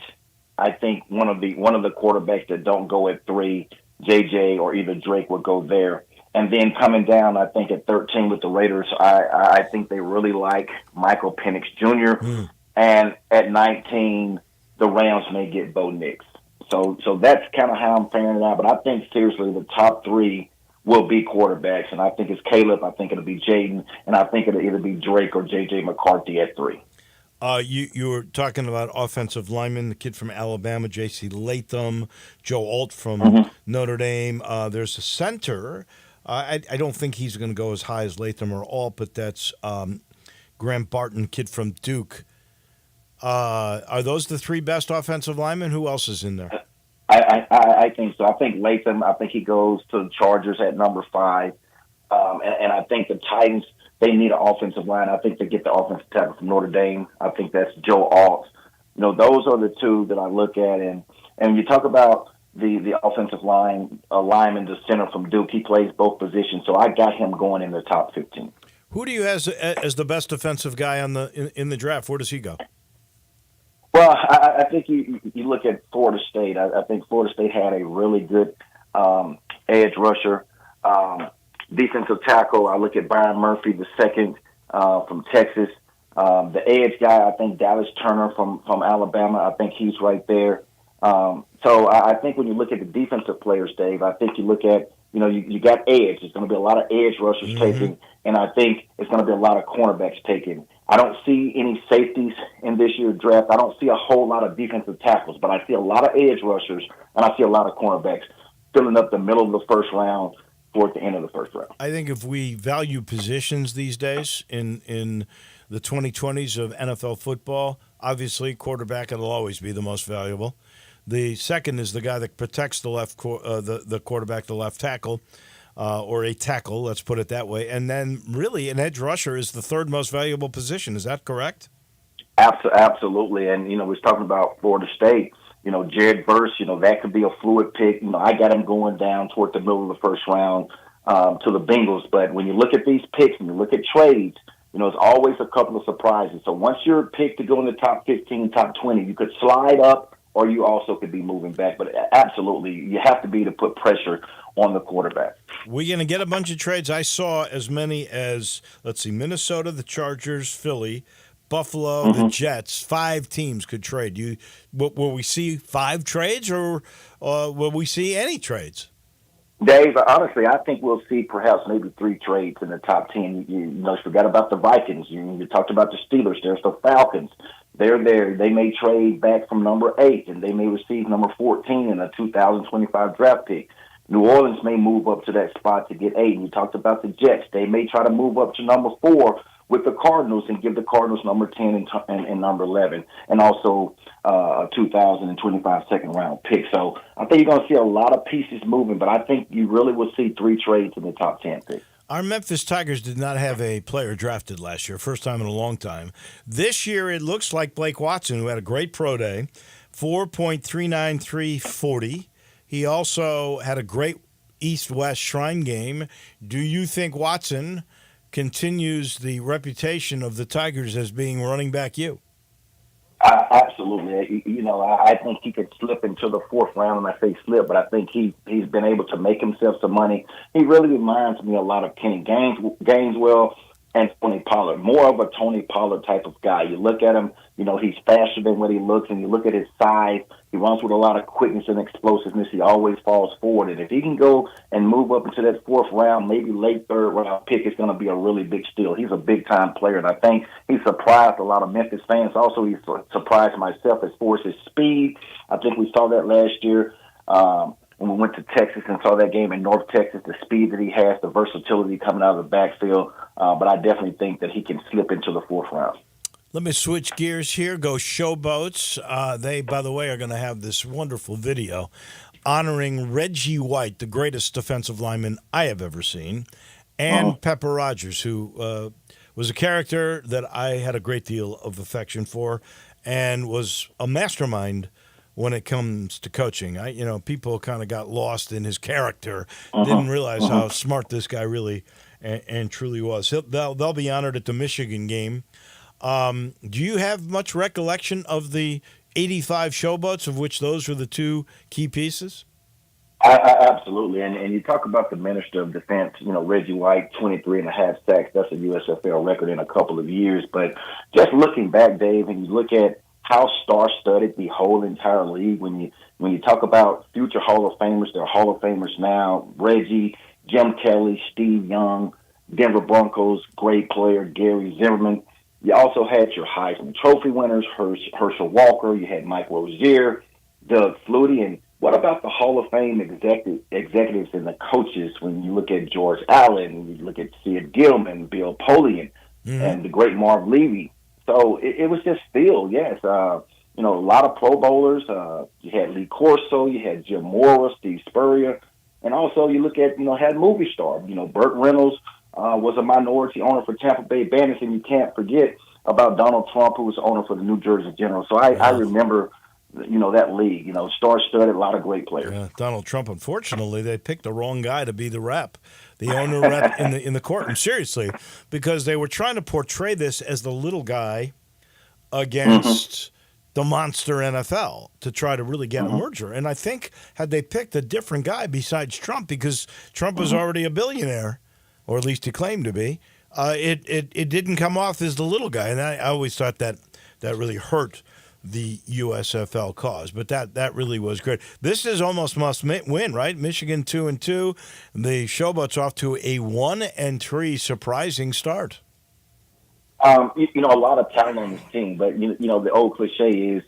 I think one of the quarterbacks that don't go at 3, J.J. or either Drake would go there. And then coming down, I think at 13 with the Raiders, I think they really like Michael Penix Jr. And at 19, the Rams may get Bo Nix. So that's kind of how I'm figuring it out. But I think seriously the top 3 will be quarterbacks, and I think it's Caleb, I think it'll be Jaden, and I think it'll either be Drake or J.J. McCarthy at 3. You were talking about offensive linemen, the kid from Alabama, J.C. Latham, Joe Alt from Notre Dame. There's a center. I don't think he's going to go as high as Latham or Alt, but that's Graham Barton, kid from Duke. Are those the 3 best offensive linemen? Who else is in there? I think so. I think Latham, I think he goes to the Chargers at number 5. And I think the Titans, they need an offensive line. I think they get the offensive tackle from Notre Dame. I think that's Joe Alt. You know, those are the 2 that I look at. And you talk about the offensive lineman, the center from Duke, he plays both positions. So I got him going in the top 15. Who do you have as the best defensive guy in the draft? Where does he go? Well, I think you look at Florida State. I think Florida State had a really good edge rusher. Defensive tackle, I look at Byron Murphy, the second from Texas. The edge guy, I think Dallas Turner from Alabama. I think he's right there. So I think when you look at the defensive players, Dave, I think you look at, you got edge. There's going to be a lot of edge rushers taken, and I think it's going to be a lot of cornerbacks taken. I don't see any safeties in this year's draft. I don't see a whole lot of defensive tackles, but I see a lot of edge rushers, and I see a lot of cornerbacks filling up the middle of the first round towards the end of the first round. I think if we value positions these days in the 2020s of NFL football, obviously quarterback will always be the most valuable. The second is the guy that protects the the quarterback, the left tackle, or a tackle, let's put it that way. And then really an edge rusher is the third most valuable position. Is that correct? Absolutely. And, we was talking about Florida State. Jared Verse, that could be a fluid pick. I got him going down toward the middle of the first round to the Bengals. But when you look at these picks and you look at trades, there's always a couple of surprises. So once you're picked to go in the top 15, top 20, you could slide up or you also could be moving back. But absolutely, you have to be to put pressure on the quarterback. We're going to get a bunch of trades. I saw as many as, Minnesota, the Chargers, Philly, Buffalo, the Jets. 5 teams could trade. Will we see 5 trades or will we see any trades? Dave, honestly, I think we'll see perhaps maybe 3 trades in the top 10. You forgot about the Vikings. You talked about the Steelers. There's the Falcons. They're there. They may trade back from number 8, and they may receive number 14 in a 2025 draft pick. New Orleans may move up to that spot to get 8. And you talked about the Jets. They may try to move up to number 4 with the Cardinals and give the Cardinals number 10 and number 11, and also a 2025 second-round pick. So I think you're going to see a lot of pieces moving, but I think you really will see 3 trades in the top 10 pick. Our Memphis Tigers did not have a player drafted last year, first time in a long time. This year it looks like Blake Watson, who had a great pro day, 4.39340. He also had a great East-West Shrine game. Do you think Watson continues the reputation of the Tigers as being running back you? Absolutely. I think he could slip into the 4th round, and I say slip, but I think he's been able to make himself some money. He really reminds me a lot of Kenny Gaineswell and Tony Pollard, more of a Tony Pollard type of guy. You look at him, he's faster than what he looks, and you look at his size, he runs with a lot of quickness and explosiveness. He always falls forward, and if he can go and move up into that 4th round, maybe late 3rd round pick, it's going to be a really big steal. He's a big-time player, and I think he surprised a lot of Memphis fans. Also, he surprised myself as far as his speed. I think we saw that last year when we went to Texas and saw that game in North Texas, the speed that he has, the versatility coming out of the backfield. But I definitely think that he can slip into the 4th round. Let me switch gears here, go Showboats. They, by the way, are going to have this wonderful video honoring Reggie White, the greatest defensive lineman I have ever seen, and Pepper Rogers, who was a character that I had a great deal of affection for and was a mastermind when it comes to coaching. People kind of got lost in his character, didn't realize how smart this guy really and truly was. They'll be honored at the Michigan game. Do you have much recollection of the 85 Showboats, of which those were the 2 key pieces? Absolutely. And you talk about the Minister of Defense, Reggie White, 23.5 sacks. That's a USFL record in a couple of years. But just looking back, Dave, and you look at how star-studded the whole entire league, when you talk about future Hall of Famers, they're Hall of Famers now, Reggie, Jim Kelly, Steve Young, Denver Broncos, great player, Gary Zimmerman. You also had your Heisman Trophy winners, Herschel Walker. You had Mike Rozier, Doug Flutie. And what about the Hall of Fame executives and the coaches when you look at George Allen, you look at Sid Gilman, Bill Polian, and the great Marv Levy? So it was just still, yes, a lot of Pro Bowlers. You had Lee Corso, you had Jim Mora, Steve Spurrier. And also you look at, had movie star, Burt Reynolds, was a minority owner for Tampa Bay Bandits, and you can't forget about Donald Trump, who was owner for the New Jersey Generals. So I remember, that league, star-studded, a lot of great players. Yeah, Donald Trump, unfortunately, they picked the wrong guy to be the rep, the owner rep in the courtroom, seriously, because they were trying to portray this as the little guy against the monster NFL to try to really get a merger. And I think had they picked a different guy besides Trump, because Trump was already a billionaire, or at least he claimed to be, it didn't come off as the little guy. And I always thought that really hurt the USFL cause. But that really was great. This is almost must win, right? Michigan 2-2. The Showboats off to a 1-3 surprising start. A lot of talent on this team, but the old cliche is,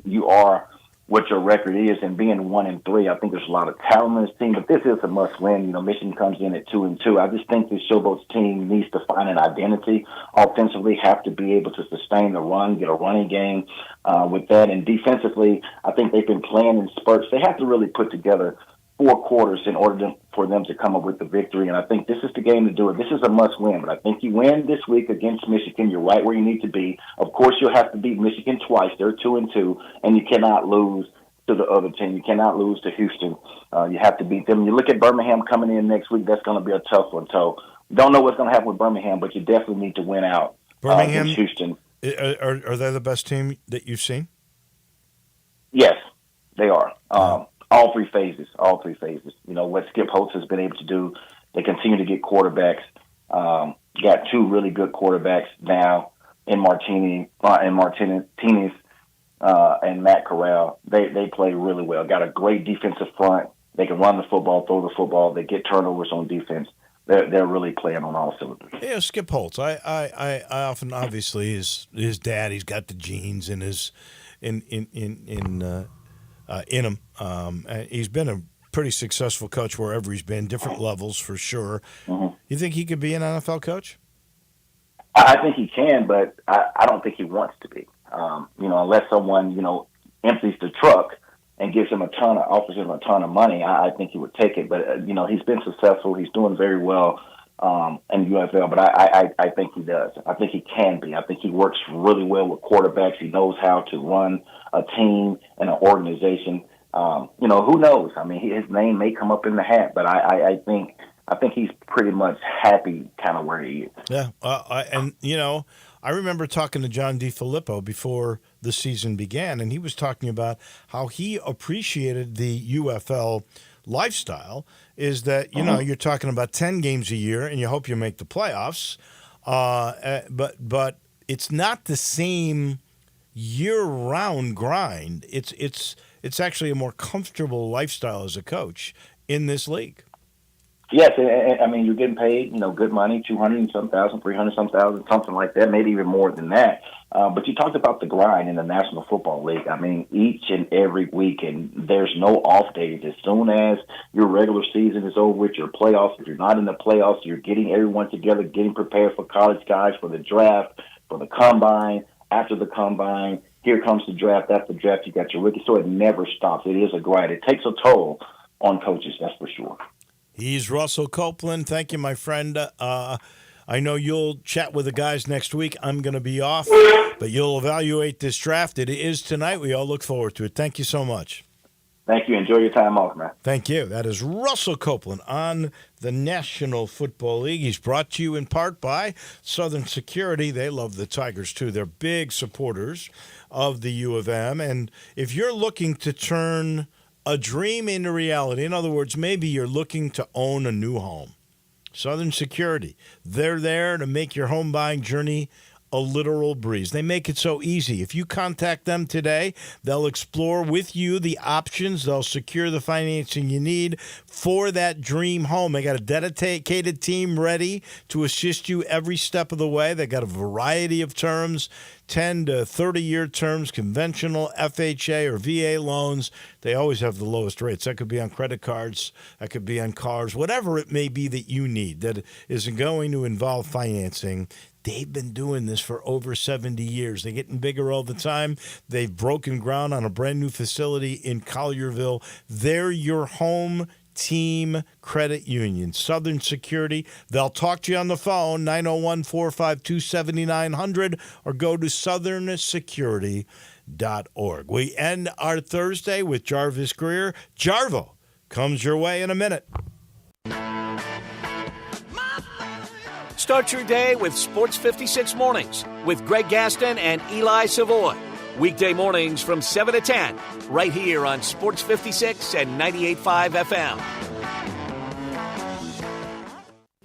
you are what your record is, and being 1-3, I think there's a lot of talent on this team, but this is a must-win. Michigan comes in at 2-2. I just think this Showboats team needs to find an identity. Offensively, have to be able to sustain the run, get a running game with that, and defensively, I think they've been playing in spurts. They have to really put together 4 quarters in order for them to come up with the victory, and I think this is the game to do it. This is a must-win, but I think you win this week against Michigan. You're right where you need to be. Of course, you'll have to beat Michigan twice. They're 2-2, and you cannot lose to the other team. You cannot lose to Houston. You have to beat them. You look at Birmingham coming in next week. That's going to be a tough one. So don't know what's going to happen with Birmingham, but you definitely need to win out Birmingham, against Houston. Are they the best team that you've seen? Yes, they are. All three phases. What Skip Holtz has been able to do, they continue to get quarterbacks. Got 2 really good quarterbacks now in Martinez and Matt Corral. They play really well. Got a great defensive front. They can run the football, throw the football. They get turnovers on defense. They're really playing on all cylinders. Yeah, Skip Holtz. I often, obviously, his dad. He's got the genes in him. He's been a pretty successful coach wherever he's been, different levels for sure. Mm-hmm. You think he could be an NFL coach? I think he can, but I don't think he wants to be. Unless someone, empties the truck and offers him a ton of money, I think he would take it. But, he's been successful. He's doing very well in UFL, but I think he does. I think he can be. I think he works really well with quarterbacks. He knows how to run a team and an organization. Who knows? His name may come up in the hat, but I think he's pretty much happy kind of where he is. Yeah, I remember talking to John DeFilippo before the season began, and he was talking about how he appreciated the UFL lifestyle. Is that, you're talking about 10 games a year, and you hope you make the playoffs, but it's not the same year-round grind. It's actually a more comfortable lifestyle as a coach in this league. Yes, you're getting paid, good money, $200,000 $300,000, something like that, maybe even more than that. But you talked about the grind in the National Football League. Each and every week, and there's no off days. As soon as your regular season is over with your playoffs, if you're not in the playoffs, you're getting everyone together, getting prepared for college guys, for the draft, for the combine. After the combine, here comes the draft. That's the draft. You got your rookie. So it never stops. It is a grind. It takes a toll on coaches, that's for sure. He's Russell Copeland. Thank you, my friend. I know you'll chat with the guys next week. I'm going to be off, but you'll evaluate this draft. It is tonight. We all look forward to it. Thank you so much. Thank you. Enjoy your time off, man. Thank you. That is Russell Copeland on the National Football League. He's brought to you in part by Southern Security. They love the Tigers, too. They're big supporters of the U of M. And if you're looking to turn a dream into reality, in other words, maybe you're looking to own a new home, Southern Security, they're there to make your home buying journey a literal breeze. They make it so easy. If you contact them today, they'll explore with you the options. They'll secure the financing you need for that dream home. They got a dedicated team ready to assist you every step of the way. They got a variety of terms, 10 to 30-year terms, conventional FHA or VA loans. They always have the lowest rates. That could be on credit cards. That could be on cars. Whatever it may be that you need that isn't going to involve financing. They've been doing this for over 70 years. They're getting bigger all the time. They've broken ground on a brand new facility in Collierville. They're your home team credit union. Southern Security. They'll talk to you on the phone, 901-452-7900, or go to southernsecurity.org. We end our Thursday with Jarvis Greer. Jarvo comes your way in a minute. Start your day with Sports 56 Mornings with Greg Gaston and Eli Savoy. Weekday mornings from 7 to 10, right here on Sports 56 and 98.5 FM.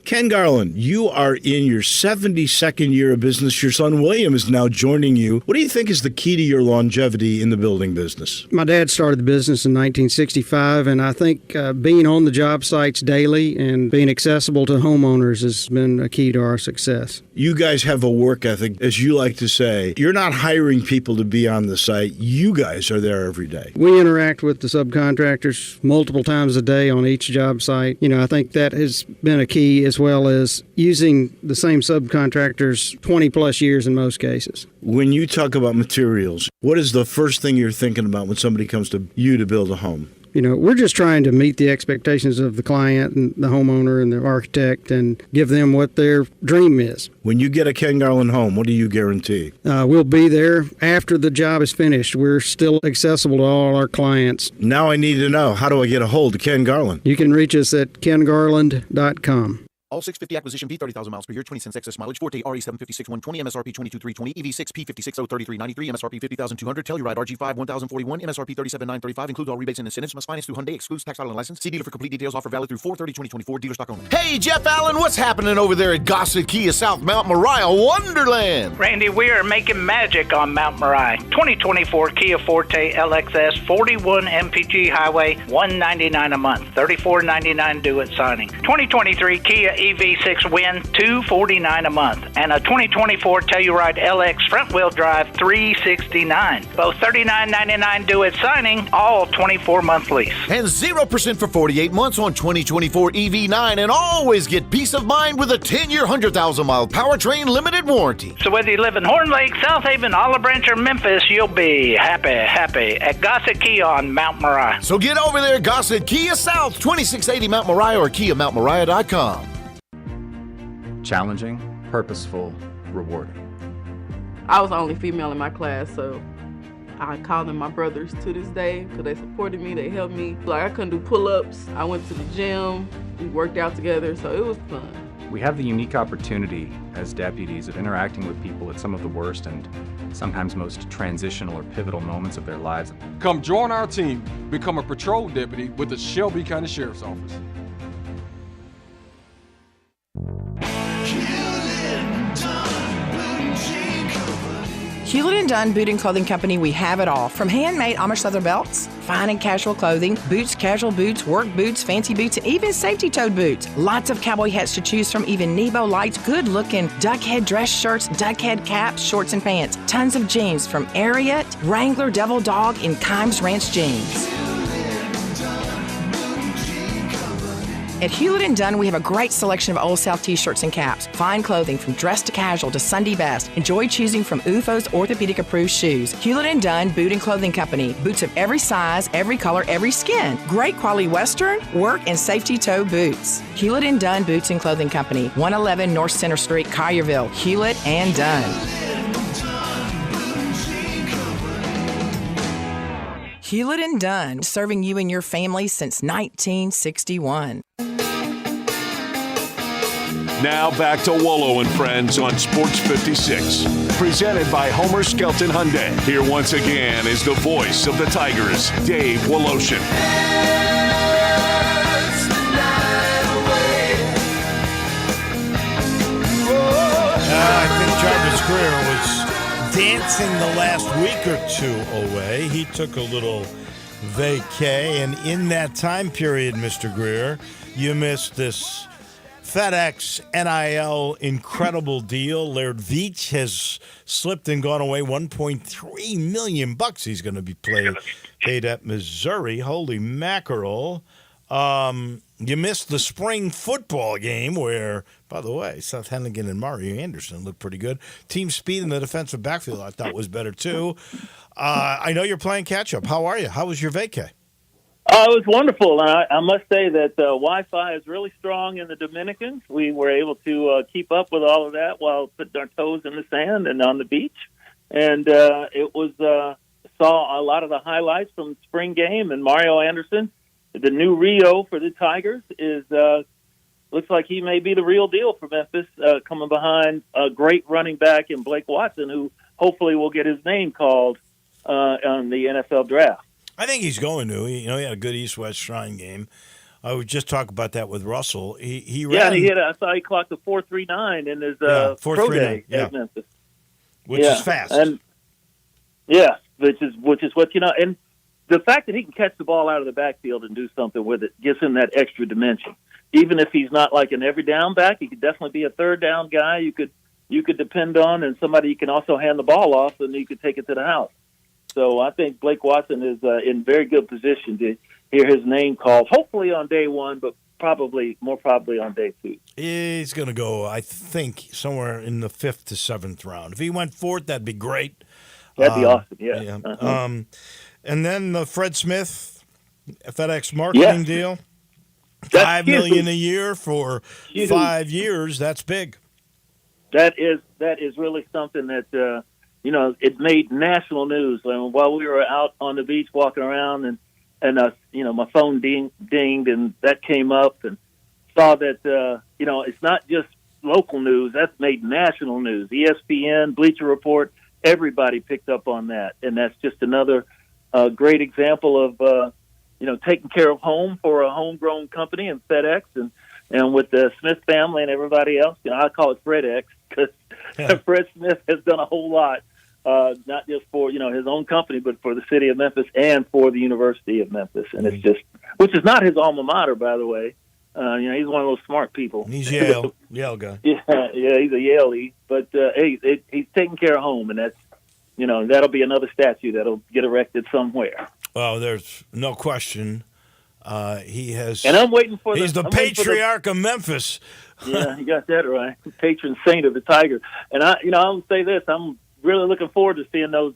Ken Garland, you are in your 72nd year of business. Your son William is now joining you. What do you think is the key to your longevity in the building business? My dad started the business in 1965, and I think being on the job sites daily and being accessible to homeowners has been a key to our success. You guys have a work ethic, as you like to say. You're not hiring people to be on the site. You guys are there every day. We interact with the subcontractors multiple times a day on each job site. I think that has been a key, as well as using the same subcontractors 20 plus years in most cases. When you talk about materials, what is the first thing you're thinking about when somebody comes to you to build a home? We're just trying to meet the expectations of the client and the homeowner and the architect and give them what their dream is. When you get a Ken Garland home, what do you guarantee? We'll be there after the job is finished. We're still accessible to all our clients. Now I need to know, how do I get a hold of Ken Garland? You can reach us at kengarland.com. All 650 acquisition, B 30,000 miles per year, 20 cents excess mileage, Forte RE 756 120, MSRP 22,320, EV6 P56 03393, MSRP 50,200, Telluride RG5 1041, MSRP 37,935, includes all rebates and incentives, must finance through Hyundai, excludes tax title and license. See dealer for complete details. Offer valid through 4/30/2024, dealer stock only. Hey, Jeff Allen, what's happening over there at Gossett Kia South Mount Moriah Wonderland? Randy, we are making magic on Mount Moriah. 2024 Kia Forte LXS, 41 MPG Highway, $199 a month, $34.99 due at signing. 2023 Kia EV6 Win, $249 a month, and a 2024 Telluride LX front-wheel drive, $369. Both $39.99 due at signing, all 24-month lease. And 0% for 48 months on 2024 EV9, and always get peace of mind with a 10-year, 100,000-mile powertrain limited warranty. So whether you live in Horn Lake, South Haven, Olive Branch, or Memphis, you'll be happy at Gossett Kia on Mount Moriah. So get over there, Gossett Kia South, 2680 Mount Moriah or KiaMountMoriah.com. Challenging, purposeful, rewarding. I was the only female in my class, so I call them my brothers to this day because they supported me, they helped me. Like, I couldn't do pull-ups. I went to the gym, we worked out together, so it was fun. We have the unique opportunity as deputies of interacting with people at some of the worst and sometimes most transitional or pivotal moments of their lives. Come join our team, become a patrol deputy with the Shelby County Sheriff's Office. Hewlett & Dunn Boot and Clothing Company, we have it all. From handmade Amish leather belts, fine and casual clothing, boots, casual boots, work boots, fancy boots, and even safety-toed boots. Lots of cowboy hats to choose from, even Nebo lights, good-looking duck head dress shirts, duck head caps, shorts, and pants. Tons of jeans from Ariat, Wrangler, Devil Dog, and Kimes Ranch jeans. At Hewlett & Dunn, we have a great selection of Old South t-shirts and caps. Fine clothing from dress to casual to Sunday best. Enjoy choosing from UFO's orthopedic approved shoes. Hewlett & Dunn Boot and Clothing Company. Boots of every size, every color, every skin. Great quality Western, work, and safety toe boots. Hewlett & Dunn Boots and Clothing Company. 111 North Center Street, Collierville. Hewlett & Dunn. Hewlett & Dunn, serving you and your family since 1961. Now back to Wolo and Friends on Sports 56. Presented by Homer Skelton Hyundai. Here once again is the voice of the Tigers, Dave Woloshin. I think Jarvis Greer was dancing the last week or two away. He took a little vacay, and in that time period, Mr. Greer, you missed this FedEx NIL incredible deal. Laird Veach has slipped and gone away. $1.3 million he's going to be paid at Missouri. Holy mackerel. You missed the spring football game where, by the way, Seth Hennigan and Mario Anderson looked pretty good. Team speed in the defensive backfield I thought was better too. I know you're playing catch-up. How are you? How was your vacay? It was wonderful. I must say that Wi-Fi is really strong in the Dominican. We were able to keep up with all of that while putting our toes in the sand and on the beach. And it was saw a lot of the highlights from the spring game. And Mario Anderson, the new Rio for the Tigers, is looks like he may be the real deal for Memphis, coming behind a great running back in Blake Watson, who hopefully will get his name called on the NFL draft. I think he's going to. He had a good East-West Shrine game. I would just talk about that with Russell. He ran. Yeah, and he hit. I saw he clocked a 4.39 in his pro day at Memphis, which is fast. And which is what and the fact that he can catch the ball out of the backfield and do something with it gives him that extra dimension. Even if he's not like an every down back, he could definitely be a third down guy. You could depend on, and somebody you can also hand the ball off, and you could take it to the house. So I think Blake Watson is in very good position to hear his name called, hopefully on day one, but more probably on day two. He's going to go, I think, somewhere in the 5th to 7th round. If he went 4th, that'd be great. That'd be awesome, yeah. Uh-huh. And then the Fred Smith FedEx marketing deal, $5 million a year for 5 years. That's big. That is really something that it made national news. While we were out on the beach walking around, and my phone dinged, and that came up, and saw that it's not just local news. That's made national news. ESPN, Bleacher Report, everybody picked up on that, and that's just another great example of taking care of home for a homegrown company and FedEx, and with the Smith family and everybody else. I call it FredEx because Fred Smith has done a whole lot, not just for his own company, but for the city of Memphis and for the University of Memphis. And it's just, which is not his alma mater, by the way. He's one of those smart people. He's Yale guy. Yeah, he's a Yale-y. But he's taking care of home, and that's that'll be another statue that'll get erected somewhere. Well, there's no question. He has, and I'm waiting for. He's the patriarch of Memphis. Yeah, you got that right. Patron saint of the Tigers. And I'll say this: I'm really looking forward to seeing those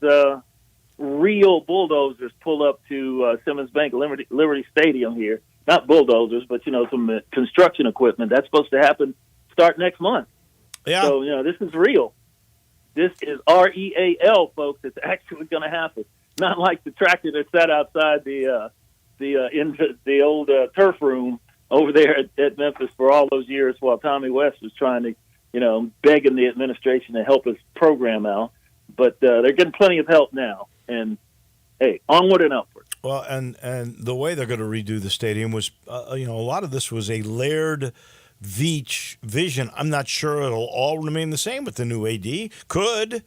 real bulldozers pull up to Simmons Bank Liberty Stadium here. Not bulldozers, but some construction equipment. That's supposed to happen start next month. Yeah. So this is real. This is REAL, folks. It's actually going to happen. Not like the tractor that sat outside the old turf room over there at Memphis for all those years while Tommy West was trying to, begging the administration to help his program out. But they're getting plenty of help now. And, hey, onward and upward. Well, and the way they're going to redo the stadium was, a lot of this was a Laird Veach vision. I'm not sure it'll all remain the same with the new AD. Could.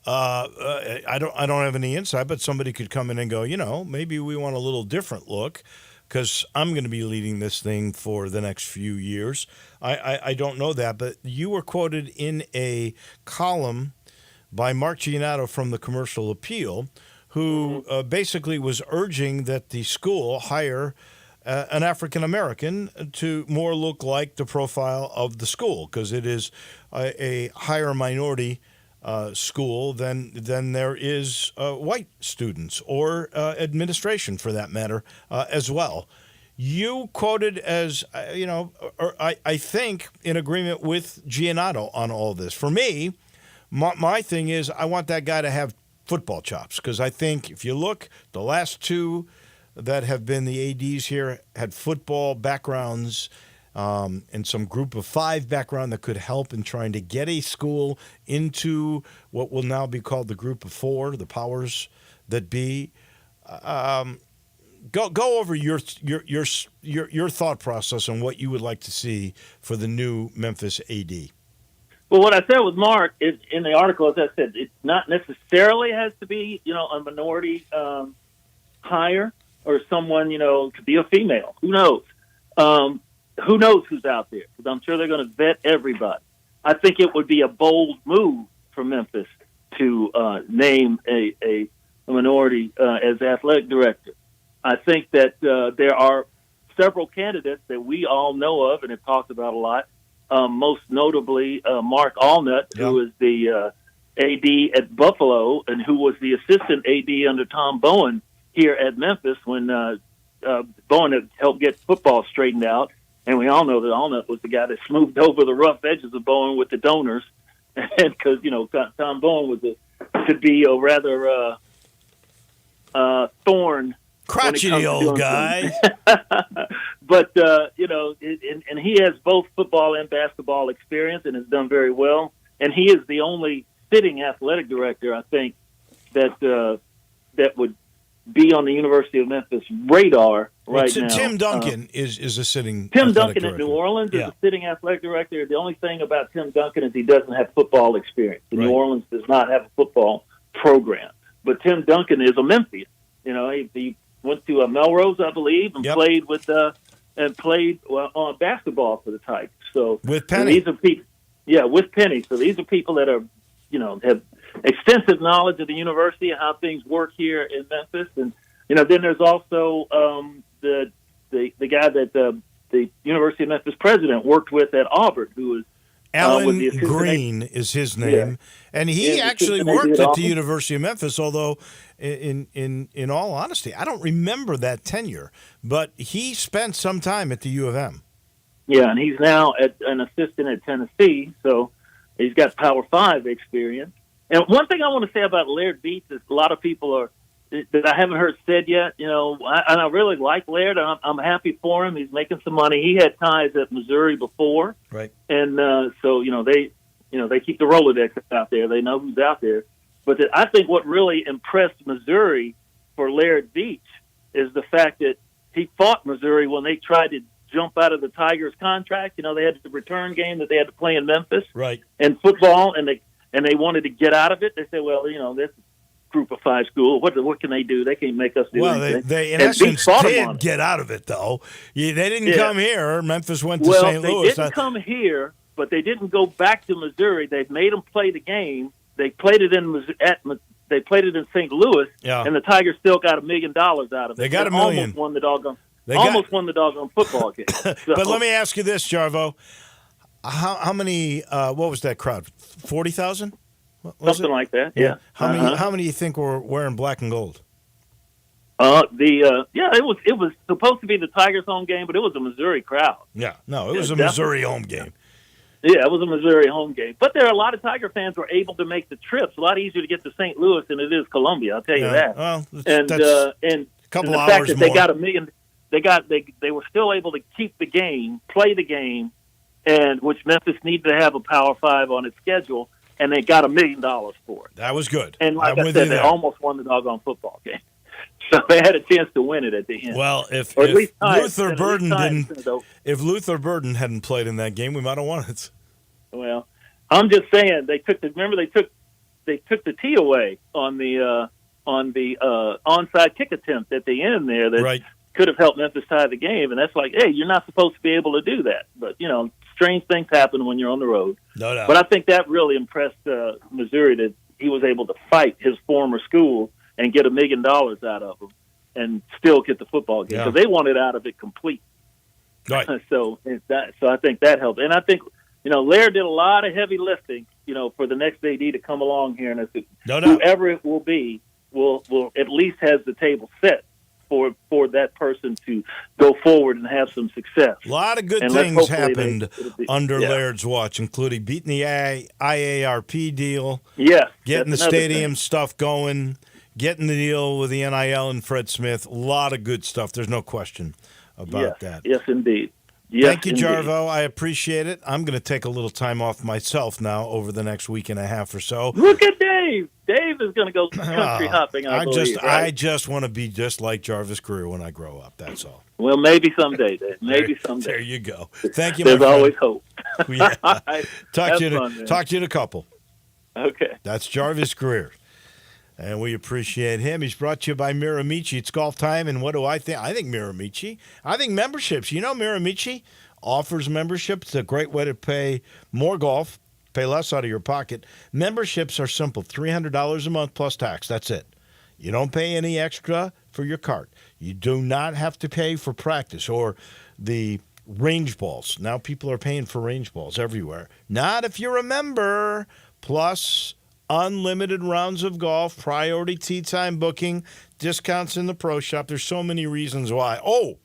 I don't have any insight, but somebody could come in and go, maybe we want a little different look because I'm going to be leading this thing for the next few years. I don't know that, but you were quoted in a column by Mark Giannotto from the Commercial Appeal, who basically was urging that the school hire an African-American to more look like the profile of the school because it is a higher minority school than there is white students or administration for that matter as well. You quoted as, I think in agreement with Giannotto on all this. For me, my thing is I want that guy to have football chops because I think if you look, the last two that have been the ADs here had football backgrounds and some group of 5 background that could help in trying to get a school into what will now be called the group of 4, the powers that be. Go over your thought process on what you would like to see for the new Memphis AD. Well, what I said with Mark is in the article, as I said, it not necessarily has to be, a minority hire or someone, could be a female. Who knows? Who knows who's out there? Because I'm sure they're going to vet everybody. I think it would be a bold move for Memphis to name a minority as athletic director. I think that there are several candidates that we all know of and have talked about a lot. Most notably, Mark Allnut, who is the AD at Buffalo and who was the assistant AD under Tom Bowen here at Memphis when Bowen had helped get football straightened out. And we all know that Allnut was the guy that smoothed over the rough edges of Bowen with the donors. And because, Tom Bowen could be a rather thorn. Crotchety old guy. But, and he has both football and basketball experience and has done very well. And he is the only sitting athletic director, I think, that would be on the University of Memphis radar right now. Tim Duncan is a sitting Tim athletic Duncan director. at New Orleans is a sitting athletic director. The only thing about Tim Duncan is he doesn't have football experience. New Orleans does not have a football program. But Tim Duncan is a Memphian. You know, he went to Melrose, I believe, and played with on basketball for the Tigers. So with Penny, these are people, with Penny. So these are people that are, have extensive knowledge of the university and how things work here in Memphis. And then there's also the guy that the University of Memphis president worked with at Auburn, who was Alan Green is his name, and he actually worked at the University of Memphis. Although, in all honesty, I don't remember that tenure, but he spent some time at the U of M. Yeah, and he's now an assistant at Tennessee, so he's got Power 5 experience. And one thing I want to say about Laird Beats is a lot of people that I haven't heard said yet. And I really like Laird. I'm happy for him. He's making some money. He had ties at Missouri before, right? And so they keep the Rolodex out there. They know who's out there. But I think what really impressed Missouri for Laird Beach is the fact that he fought Missouri when they tried to jump out of the Tigers contract. They had the return game that they had to play in Memphis, right? And football, and they wanted to get out of it. They said, well, this Group of 5 school, what can they do? They can't make us do anything. They in essence did get out of it, though. They didn't come here. Memphis went to St. Louis. They didn't come here, but they didn't go back to Missouri. They've made them play the game. They played it in St. Louis, and the Tigers still got $1 million out of it. They got $1 million. Almost won the doggone football game. So, but let me ask you this, Jarvo: how many? What was that crowd? 40,000? Something like that. Yeah. How many? How many do you think were wearing black and gold? It was supposed to be the Tigers' home game, but it was a Missouri crowd. Yeah, no, it was a Missouri home game. Yeah, it was a Missouri home game. But there are a lot of Tiger fans who were able to make the trips. A lot easier to get to St. Louis than it is Columbia. I'll tell you that. Well, and a couple the hours fact that more. they got $1 million, they were still able to keep the game, play the game, and which Memphis needed to have a Power 5 on its schedule. And they got $1 million for it. That was good. And like I said, they almost won the doggone football game. So they had a chance to win it at the end. Well, if Luther Burden hadn't played in that game, we might have won it. Well, I'm just saying they took the tee away on the onside kick attempt at the end there that could have helped Memphis tie the game, and that's like, hey, you're not supposed to be able to do that, but strange things happen when you're on the road. No doubt. But I think that really impressed Missouri that he was able to fight his former school and get $1 million out of them and still get the football game because they wanted out of it complete. Right. So I think that helped, and I think Laird did a lot of heavy lifting. For the next AD to come along here, and whoever it will be will at least has the table set for that person to go forward and have some success. A lot of good things happened under Laird's watch, including beating the IARP deal, getting the stadium stuff going, getting the deal with the NIL and Fred Smith. A lot of good stuff. There's no question about that. Yes, indeed. Yes, Thank you, Jarvo. I appreciate it. I'm going to take a little time off myself now over the next week and a half or so. Look at Dave. Dave is going to go country hopping, I believe. I just want to be just like Jarvis Greer when I grow up. That's all. Well, maybe someday, Dave. Maybe someday. There you go. Thank you, There's my friend. always hope. Talk to you in a couple. Okay. That's Jarvis Greer. And we appreciate him. He's brought to you by Miramichi. It's golf time, and what do I think? I think Miramichi. I think memberships. Miramichi offers memberships. It's a great way to pay more golf, pay less out of your pocket. Memberships are simple. $300 a month plus tax. That's it. You don't pay any extra for your cart. You do not have to pay for practice or the range balls. Now people are paying for range balls everywhere. Not if you're a member. Plus unlimited rounds of golf, priority tee time booking, discounts in the pro shop. There's so many reasons why. Oh,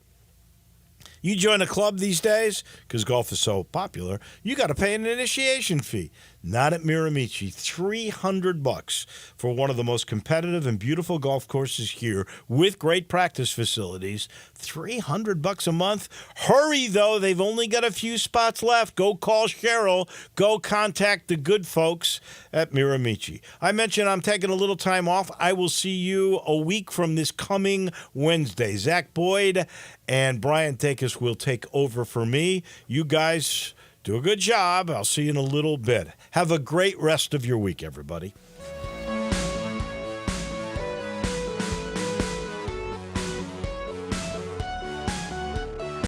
you join a club these days because golf is so popular, you got to pay an initiation fee. Not at Miramichi. $300 for one of the most competitive and beautiful golf courses here with great practice facilities. $300 a month. Hurry, though. They've only got a few spots left. Go call Cheryl. Go contact the good folks at Miramichi. I mentioned I'm taking a little time off. I will see you a week from this coming Wednesday. Zach Boyd and Brian Dacus will take over for me. You guys do a good job. I'll see you in a little bit. Have a great rest of your week, everybody.